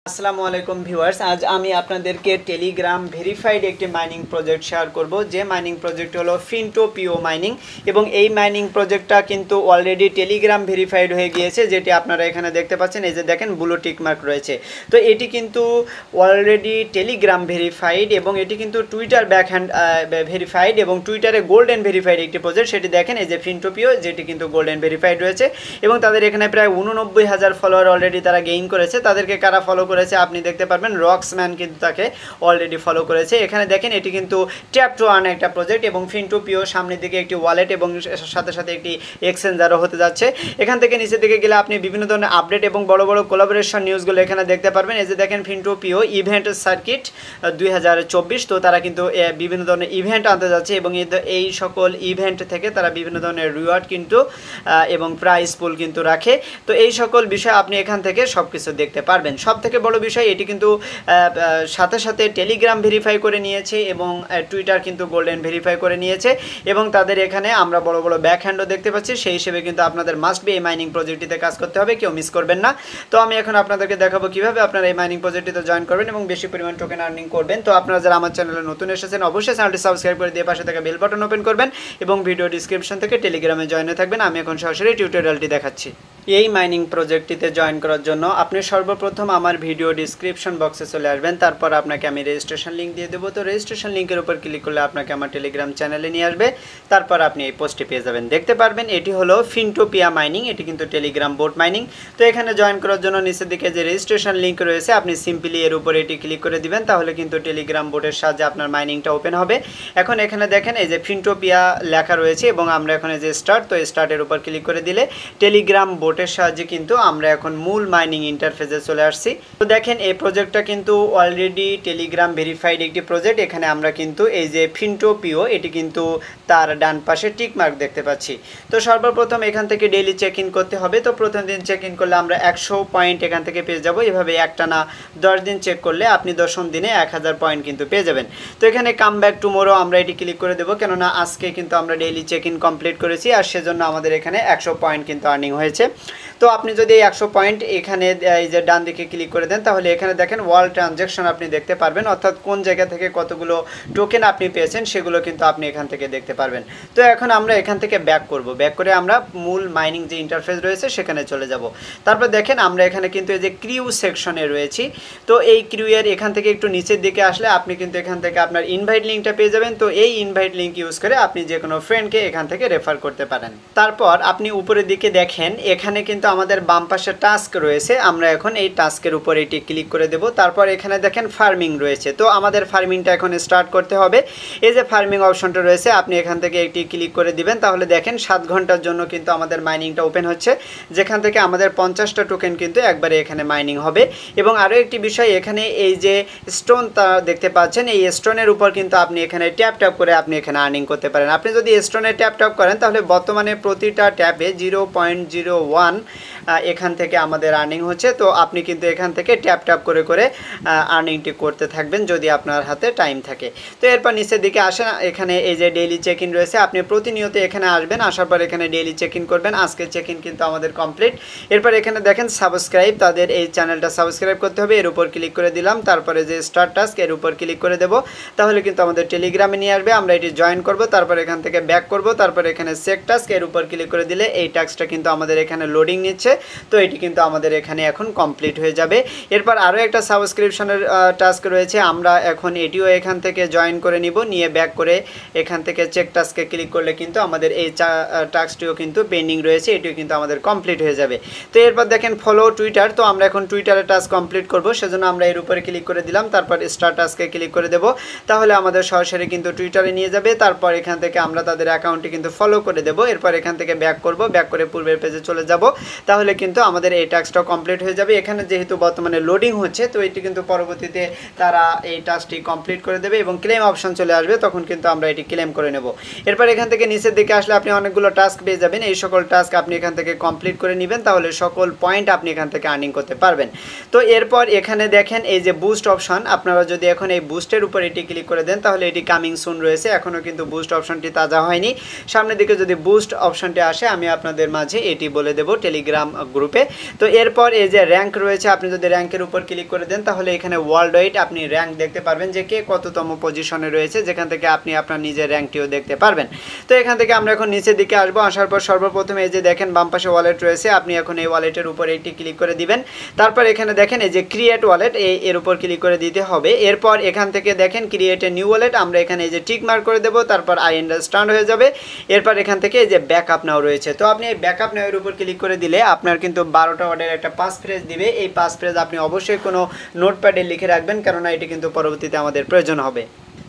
আসসালামু আলাইকুম ভিউয়ার্স, আজ আমি আপনাদেরকে টেলিগ্রাম ভেরিফাইড একটি মাইনিং প্রজেক্ট শেয়ার করব। যে মাইনিং প্রজেক্ট হলো ফিন্টো পিও মাইনিং এবং এই মাইনিং প্রজেক্টটা কিন্তু অলরেডি টেলিগ্রাম ভেরিফাইড হয়ে গিয়েছে, যেটি আপনারা এখানে দেখতে পাচ্ছেন। এই যে দেখেন ব্লু টিক মার্ক রয়েছে। তো এটি কিন্তু অলরেডি টেলিগ্রাম ভেরিফাইড এবং এটি কিন্তু টুইটার ব্যাকহ্যান্ড ভেরিফাইড এবং টুইটারে গোল্ডেন ভেরিফাইড একটি প্রজেক্ট। সেটি দেখেন, এই যে ফিন্টো পিও, যেটি কিন্তু গোল্ডেন ভেরিফাইড রয়েছে এবং তাদের এখানে প্রায় 89,000 ফলোয়ার অলরেডি তারা গেইন করেছে। তাদেরকে কারা ফলো করেছে আপনি দেখতে পারবেন, রক্সম্যান কিন্তু তাকে অলরেডি ফলো করেছে। এখানে দেখেন এটি কিন্তু ট্যাপ টু আর্ন একটা প্রজেক্ট এবং ফিন্টো পিও সামনের দিকে একটি ওয়ালেট এবং সাথে সাথে একটি এক্সচেঞ্জারও হতে যাচ্ছে। এখান থেকে নিচের দিকে গেলে আপনি বিভিন্ন ধরনের আপডেট এবং বড় বড় কোলাবোরেশন নিউজগুলো এখানে দেখতে পারবেন। এই যে দেখেন ফিন্টো পিও ইভেন্ট সার্কিট 2024, তো তারা কিন্তু বিভিন্ন ধরনের ইভেন্ট আনতে যাচ্ছে এবং এই সকল ইভেন্ট থেকে তারা বিভিন্ন ধরনের রিওয়ার্ড কিন্তু এবং প্রাইজ পুল কিন্তু রাখে। তো এই সকল বিষয় আপনি এখান থেকে সব কিছু দেখতে পারবেন। সব থেকে বড় বিষয়, এটি কিন্তু সাথে সাথে টেলিগ্রাম ভেরিফাই করে নিয়েছে এবং টুইটার কিন্তু গোল্ডেন ভেরিফাই করে নিয়েছে এবং তাদের এখানে আমরা বড় বড় ব্যাকহ্যান্ডও দেখতে পাচ্ছি। সেই হিসেবে কিন্তু আপনাদের মাস্ট বি এই মাইনিং প্রজেক্টটিতে কাজ করতে হবে, কেউ মিস করবেন না। তো আমি এখন আপনাদেরকে দেখাবো কিভাবে আপনারা এই মাইনিং প্রজেক্টটিতে জয়েন করবেন এবং বেশি পরিমাণ টোকেন আর্নিং করবেন। তো আপনারা যারা আমার চ্যানেলে নতুন এসেছেন অবশ্যই চ্যানেলটি সাবস্ক্রাইব করে দিয়ে পাশে থাকা বেল বাটন ওপেন করবেন এবং ভিডিও ডিসক্রিপশন থেকে টেলিগ্রামে জয়েন হয়ে থাকবেন। আমি এখন সরাসরি টিউটোরিয়ালটি দেখাচ্ছি। এই মাইনিং প্রজেক্টটিতে জয়েন করার জন্য আপনি সর্বপ্রথম আমার ভিডিও ডিসক্রিপশন বক্সে চলে আসবেন। তারপর আপনাকে আমি রেজিস্ট্রেশন লিঙ্ক দিয়ে দেবো। তো রেজিস্ট্রেশন লিঙ্কের উপর ক্লিক করলে আপনাকে আমার টেলিগ্রাম চ্যানেলে নিয়ে আসবে। তারপর আপনি এই পোস্টটি পেয়ে যাবেন। দেখতে পারবেন এটি হলো ফিন্টোপিয়া মাইনিং, এটি কিন্তু টেলিগ্রাম বোট মাইনিং। তো এখানে জয়েন করার জন্য নিচের দিকে যে রেজিস্ট্রেশন লিঙ্ক রয়েছে আপনি সিম্পলি এর উপর এটি ক্লিক করে দিবেন, তাহলে কিন্তু টেলিগ্রাম বোটের সাহায্যে আপনার মাইনিংটা ওপেন হবে। এখন এখানে দেখেন এই যে ফিন্টোপিয়া লেখা রয়েছে এবং আমরা এখন এই যে স্টার্ট, তো স্টার্টের উপর ক্লিক করে দিলে টেলিগ্রাম বোটের সাহায্যে কিন্তু আমরা এখন মূল মাইনিং ইন্টারফেসে চলে আসছি। তো দেখেন এই প্রজেক্টটা কিন্তু অলরেডি টেলিগ্রাম ভেরিফাইড একটি প্রজেক্ট। এখানে আমরা কিন্তু এই যে ফিন্টো পিও, এটি কিন্তু তার ডান পাশে টিক মার্ক দেখতে পাচ্ছি। তো সর্বপ্রথম এখান থেকে ডেইলি চেক ইন করতে হবে। তো প্রথম দিন চেক ইন করলে আমরা 100 পয়েন্ট এখান থেকে পেয়ে যাব। এভাবে একটানা 10 দিন চেক করলে আপনি 10ম দিনে 1000 পয়েন্ট কিন্তু পেয়ে যাবেন। তো এখানে কাম ব্যাক টুমোরো আমরা এটি ক্লিক করে দেবো, কেননা আজকে কিন্তু আমরা ডেইলি চেক ইন কমপ্লিট করেছি আর সেজন্য আমাদের এখানে 100 পয়েন্ট কিন্তু আর্নিং হয়েছে। তো আপনি যদি এই 100 পয়েন্ট এখানে এই যে ডান দিকে ক্লিক করে দেন, তাহলে এখানে দেখেন ওয়াল ট্রানজ্যাকশন আপনি দেখতে পারবেন, অর্থাৎ কোন জায়গা থেকে কতগুলো টোকেন আপনি পেয়েছেন সেগুলো কিন্তু আপনি এখান থেকে দেখতে পারবেন। তো এখন আমরা এখান থেকে ব্যাক করব, ব্যাক করে আমরা মূল মাইনিং যে ইন্টারফেস রয়েছে সেখানে চলে যাব। তারপর দেখেন আমরা এখানে কিন্তু এই যে ক্রিউ সেকশনে রয়েছি। তো এই ক্রিউয়ের এখান থেকে একটু নিচের দিকে আসলে আপনি কিন্তু এখান থেকে আপনার ইনভাইট লিঙ্কটা পেয়ে যাবেন। তো এই ইনভাইট লিঙ্ক ইউজ করে আপনি যে কোনো ফ্রেন্ডকে এখান থেকে রেফার করতে পারেন। তারপর আপনি উপরের দিকে দেখেন এখানে কিন্তু আমাদের বাম পাশে টাস্ক রয়েছে। আমরা এখন এই টাস্কের উপর এটি ক্লিক করে দেব। তারপর এখানে দেখেন ফার্মিং রয়েছে। তো আমাদের ফার্মিংটা এখন স্টার্ট করতে হবে। এই যে ফার্মিং অপশনটা রয়েছে আপনি এখান থেকে একটি ক্লিক করে দিবেন, তাহলে দেখেন 7 ঘন্টার জন্য কিন্তু আমাদের মাইনিংটা ওপেন হচ্ছে, যেখান থেকে আমাদের 50টা টোকেন কিন্তু একবারে এখানে মাইনিং হবে। এবং আরও একটি বিষয়, এখানে এই যে স্টোন তা দেখতে পাচ্ছেন, এই স্টোনের উপর কিন্তু আপনি এখানে ট্যাপ ট্যাপ করে আপনি এখানে আর্নিং করতে পারেন। আপনি যদি স্টোনে ট্যাপ ট্যাপ করেন তাহলে বর্তমানে প্রতিটা ট্যাপে 0.01 এখান থেকে আমাদের আর্নিং হচ্ছে। তো আপনি কিন্তু এখান থেকে ট্যাপ ট্যাপ করে করে আর্নিংটি করতে থাকবেন যদি আপনার হাতে টাইম থাকে। তো এরপর নিচের দিকে আসেন, এখানে এই যে ডেইলি চেক ইন রয়েছে, আপনি প্রতিনিয়ত এখানে আসবেন, আসার পর এখানে ডেইলি চেক ইন করবেন। আজকে চেক ইন কিন্তু আমাদের কমপ্লিট। এরপর এখানে দেখেন সাবস্ক্রাইব, তাদের এই চ্যানেলটা সাবস্ক্রাইব করতে হবে, এর উপর ক্লিক করে দিলাম। তারপরে যে স্টার্ট টাস্ক এর উপর ক্লিক করে দেব, তাহলে কিন্তু আমাদের টেলিগ্রামে নিয়ে আসবে। আমরা এটি জয়েন করব, তারপর এখান থেকে ব্যাক করব, তারপর এখানে চেক টাস্ক এর উপর ক্লিক করে দিলে এই টাস্কটা কিন্তু আমাদের এখানে লোডিং নিচ্ছে। তো এটি কিন্তু আমাদের এখানে এখন কমপ্লিট হয়ে যাবে। এরপর আরও একটা সাবস্ক্রিপশনের টাস্ক রয়েছে, আমরা এখন এটিও এখান থেকে জয়েন করে নিব, নিয়ে ব্যাক করে এখান থেকে চেক টাস্কে ক্লিক করলে কিন্তু আমাদের এই টাস্কটিও কিন্তু পেন্ডিং রয়েছে, এটিও কিন্তু আমাদের কমপ্লিট হয়ে যাবে। তো এরপর দেখেন ফলো টুইটার, তো আমরা এখন টুইটারে টাস্ক কমপ্লিট করব, সেজন্য আমরা এর উপরে ক্লিক করে দিলাম, তারপর স্টার্ট টাস্কে ক্লিক করে দেব, তাহলে আমাদের সরাসরি কিন্তু টুইটারে নিয়ে যাবে। তারপর এখান থেকে আমরা তাদের অ্যাকাউন্টটি কিন্তু ফলো করে দেব। এরপর এখান থেকে ব্যাক করব, ব্যাক করে পূর্বের পেজে চলে যাব, তাহলে কিন্তু আমাদের এই টাস্কটা কমপ্লিট হয়ে যাবে। এখানে যেহেতু বর্তমানে লোডিং হচ্ছে, তো এটি কিন্তু পরবর্তীতে তারা এই টাস্কটি কমপ্লিট করে দেবে এবং ক্লেম অপশন চলে আসবে, তখন কিন্তু আমরা এটি ক্লেম করে নেব। এরপর এখান থেকে নিচের দিকে আসলে আপনি অনেকগুলো টাস্ক পেয়ে যাবেন। এই সকল টাস্ক আপনি এখান থেকে কমপ্লিট করে নেবেন, তাহলে সকল পয়েন্ট আপনি এখান থেকে আর্নিং করতে পারবেন। তো এরপর এখানে দেখেন এই যে বুস্ট অপশন, আপনারা যদি এখন এই বুস্টের উপর এটি ক্লিক করে দেন, তাহলে এটি কামিং সুন রয়েছে, এখনও কিন্তু বুস্ট অপশনটি তাজা হয়নি। সামনের দিকে যদি বুস্ট অপশনটি আসে আমি আপনাদের মাঝে এটি বলে দেব টেলিগ্রাম গ্রুপে। তো এরপর এই যে র্যাঙ্ক রয়েছে, আপনি যদি র্যাঙ্কের উপর ক্লিক করে দেন তাহলে এখানে ওয়ার্ল্ড ওয়াইড আপনি র্যাঙ্ক দেখতে পারবেন যে কে কততম পজিশনে রয়েছে, যেখান থেকে আপনি আপনার নিজের র্যাঙ্কটিও দেখতে পারবেন। তো এখান থেকে আমরা এখন নিচের দিকে আসবো, আসার পর সর্বপ্রথমে এই যে দেখেন বাম পাশে ওয়ালেট রয়েছে, আপনি এখন এই ওয়ালেটের উপর একটি ক্লিক করে দিবেন। তারপর এখানে দেখেন এই যে ক্রিয়েট ওয়ালেট এর উপর ক্লিক করে দিতে হবে। এরপর এখান থেকে দেখেন ক্রিয়েট এ নিউ ওয়ালেট, আমরা এখানে এই যে টিক মার্ক করে দেবো, তারপর আই আন্ডারস্ট্যান্ড হয়ে যাবে। এরপর এখান থেকে এই যে ব্যাকআপ নাও রয়েছে, তো আপনি এই ব্যাকআপ নাও এর উপর ক্লিক করে দিলে আপনার কিন্তু 12টা ওয়ার্ডের একটা পাস ফ্রেজ দিবে। এই পাস ফ্রেজ আপনি অবশ্যই কোনো নোটপ্যাডে লিখে রাখবেন, কেননা এটি কিন্তু পরবর্তীতে আমাদের প্রয়োজন হবে।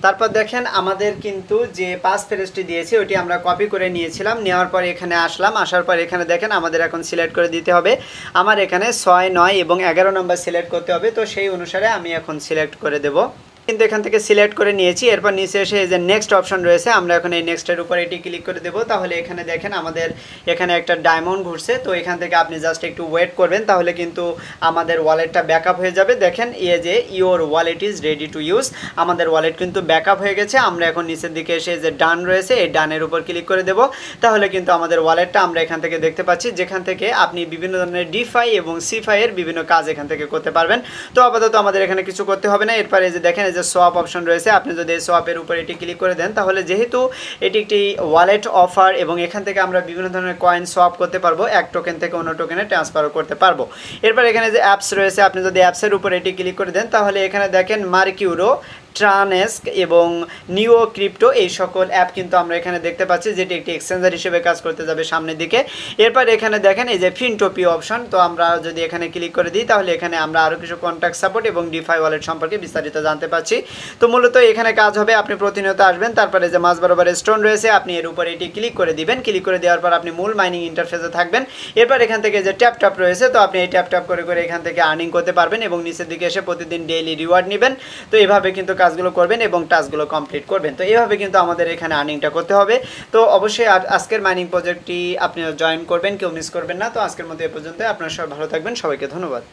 তারপর দেখেন আমাদের কিন্তু যে পাস ফ্রেজটি দিয়েছে ওইটি আমরা কপি করে নিয়েছিলাম, নেওয়ার পর এখানে আসলাম, আসার পর এখানে দেখেন আমাদের এখন সিলেক্ট করে দিতে হবে। আমার এখানে 6, 9 এবং 11 নম্বর সিলেক্ট করতে হবে, তো সেই অনুসারে আমি এখন সিলেক্ট করে দেব। কিন্তু এখান থেকে সিলেক্ট করে নিয়েছি। এরপর নিচে এসে এই যে নেক্সট অপশন রয়েছে, আমরা এখন এই নেক্সটের উপর এটি ক্লিক করে দেবো। তাহলে এখানে দেখেন আমাদের এখানে একটা ডায়মন্ড ঘুরছে, তো এখান থেকে আপনি জাস্ট একটু ওয়েট করবেন, তাহলে কিন্তু আমাদের ওয়ালেটটা ব্যাকআপ হয়ে যাবে। দেখেন এই যে your wallet is ready to use, আমাদের ওয়ালেট কিন্তু ব্যাকআপ হয়ে গেছে। আমরা এখন নিচের দিকে এসে যে ডান রয়েছে এই ডানের উপর ক্লিক করে দেব, তাহলে কিন্তু আমাদের ওয়ালেটটা আমরা এখান থেকে দেখতে পাচ্ছি, যেখান থেকে আপনি বিভিন্ন ধরনের ডিফাই এবং সিফাই এর বিভিন্ন কাজ এখান থেকে করতে পারবেন। তো আপাতত আমাদের এখানে কিছু করতে হবে না। এরপর এই যে দেখেন যে সোয়াপ অপশন রয়েছে, আপনি যদি এই সোয়াপের উপর এটি ক্লিক করে দেন তাহলে যেহেতু এটি একটি ওয়ালেট অফার এবং এখান থেকে আমরা বিভিন্ন ধরনের কয়েন সোয়াপ করতে পারবো, এক টোকেন থেকে অন্য টোকেনে ট্রান্সফারও করতে পারবো। এরপর এখানে যে অ্যাপস রয়েছে, আপনি যদি অ্যাপসের উপর এটি ক্লিক করে দেন তাহলে এখানে দেখেন মার্কিউরো, ট্রানেস্ক এবং নিও ক্রিপ্টো এই সকল অ্যাপ কিন্তু আমরা এখানে দেখতে পাচ্ছি, যেটি একটি এক্সচেঞ্জার হিসেবে কাজ করতে যাবে সামনের দিকে। এরপর এখানে দেখেন এই যে ফিনটোপিও অপশন, তো আমরা যদি এখানে ক্লিক করে দিই তাহলে এখানে আমরা আরও কিছু কন্ট্যাক্ট সাপোর্ট এবং ডিফাই ওয়ালেট সম্পর্কে বিস্তারিত জানতে পাচ্ছি। তো মূলত এখানে কাজ হবে, আপনি প্রতিনিয়ত আসবেন, তারপরে যে মাঝ বরাবর স্টোন রয়েছে আপনি এর উপর এটি ক্লিক করে দিবেন। ক্লিক করে দেওয়ার পর আপনি মূল মাইনিং ইন্টারফেসে থাকবেন। এরপর এখান থেকে যে ট্যাপ ট্যাপ রয়েছে, তো আপনি এই ট্যাপ ট্যাপ করে করে এখান থেকে আর্নিং করতে পারবেন এবং নিচের দিকে এসে প্রতিদিন ডেইলি রিওয়ার্ড নেবেন। তো এইভাবে কিন্তু কাজগুলো করবেন এবং টাস্কগুলো কমপ্লিট করবেন। তো এইভাবে কিন্তু আমাদের এখানে আর্নিংটা করতে হবে। তো অবশ্যই আজকের মাইনিং প্রজেক্টটি আপনি জয়েন করবেন, কেউ মিস করবেন না। তো আজকের মতো এ পর্যন্ত, আপনারা সবাই ভালো থাকবেন, সবাইকে ধন্যবাদ।